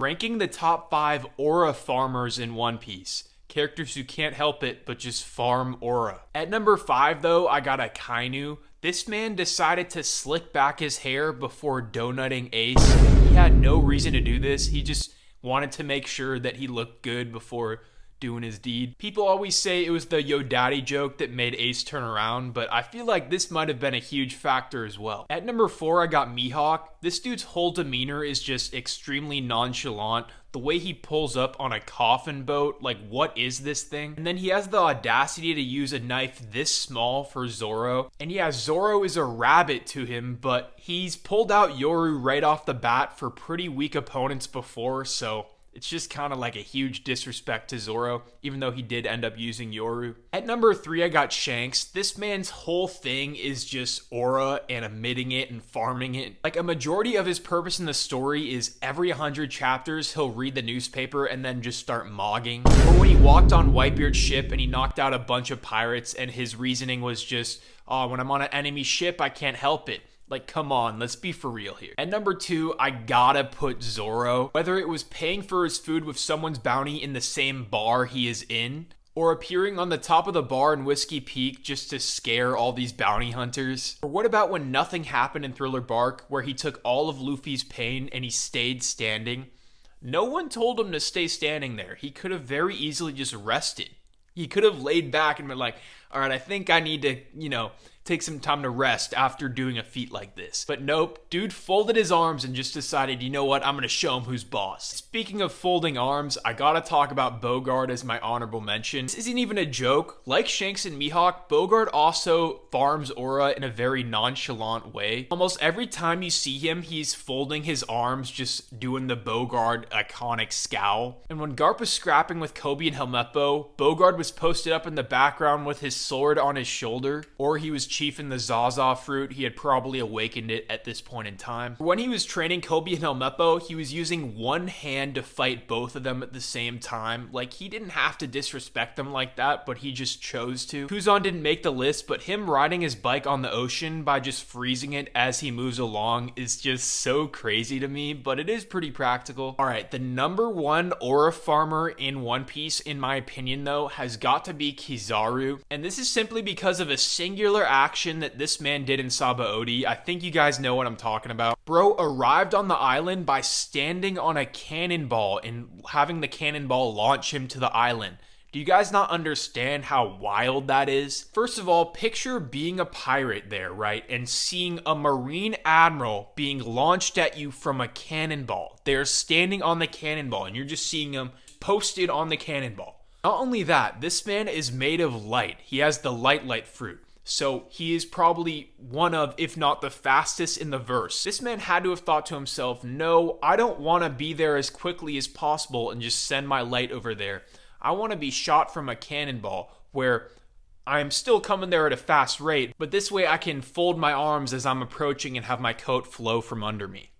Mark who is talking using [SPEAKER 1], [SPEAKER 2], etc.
[SPEAKER 1] Ranking the top 5 aura farmers in One Piece. Characters who can't help it but just farm aura. At number 5 though, I got Akainu. This man decided to slick back his hair before donutting Ace. He had no reason to do this. He just wanted to make sure that he looked good before doing his deed. People always say it was the Yo Daddy joke that made Ace turn around, but I feel like this might have been a huge factor as well. At number 4, I got Mihawk. This dude's whole demeanor is just extremely nonchalant. The way he pulls up on a coffin boat, like what is this thing? And then he has the audacity to use a knife this small for Zoro. And yeah, Zoro is a rabbit to him, but he's pulled out Yoru right off the bat for pretty weak opponents before, so it's just kind of like a huge disrespect to Zoro, even though he did end up using Yoru. At number 3, I got Shanks. This man's whole thing is just aura and emitting it and farming it. Like, a majority of his purpose in the story is every 100 chapters, he'll read the newspaper and then just start mogging. Or when he walked on Whitebeard's ship and he knocked out a bunch of pirates and his reasoning was just, oh, when I'm on an enemy ship, I can't help it. Like, come on, let's be for real here. At number 2, I gotta put Zoro. Whether it was paying for his food with someone's bounty in the same bar he is in, or appearing on the top of the bar in Whiskey Peak just to scare all these bounty hunters. Or what about when nothing happened in Thriller Bark, where he took all of Luffy's pain and he stayed standing? No one told him to stay standing there. He could have very easily just rested. He could have laid back and been like, all right, I think I need to, take some time to rest after doing a feat like this. But nope, dude folded his arms and just decided, you know what, I'm gonna show him who's boss. Speaking of folding arms, I gotta talk about Bogard as my honorable mention. This isn't even a joke. Like Shanks and Mihawk, Bogard also farms aura in a very nonchalant way. Almost every time you see him, he's folding his arms, just doing the Bogard iconic scowl. And when Garp was scrapping with Kobe and Helmeppo, Bogard was posted up in the background with his sword on his shoulder, or he was chiefing the Zaza fruit. He had probably awakened it at this point in time. When he was training Kobe and Helmeppo, he was using one hand to fight both of them at the same time. Like, he didn't have to disrespect them like that, but he just chose to. Kuzan didn't make the list, but him riding his bike on the ocean by just freezing it as he moves along is just so crazy to me, but it is pretty practical. Alright, the number 1 aura farmer in One Piece, in my opinion though, has got to be Kizaru. And this is simply because of a singular action that this man did in Sabaody. I think you guys know what I'm talking about. Bro arrived on the island by standing on a cannonball and having the cannonball launch him to the island. Do you guys not understand how wild that is? First of all, picture being a pirate there, right? And seeing a Marine Admiral being launched at you from a cannonball. They're standing on the cannonball and you're just seeing them posted on the cannonball. Not only that, this man is made of light. He has the light fruit. So he is probably one of, if not the fastest in the verse. This man had to have thought to himself, no, I don't want to be there as quickly as possible and just send my light over there. I want to be shot from a cannonball where I'm still coming there at a fast rate, but this way I can fold my arms as I'm approaching and have my coat flow from under me.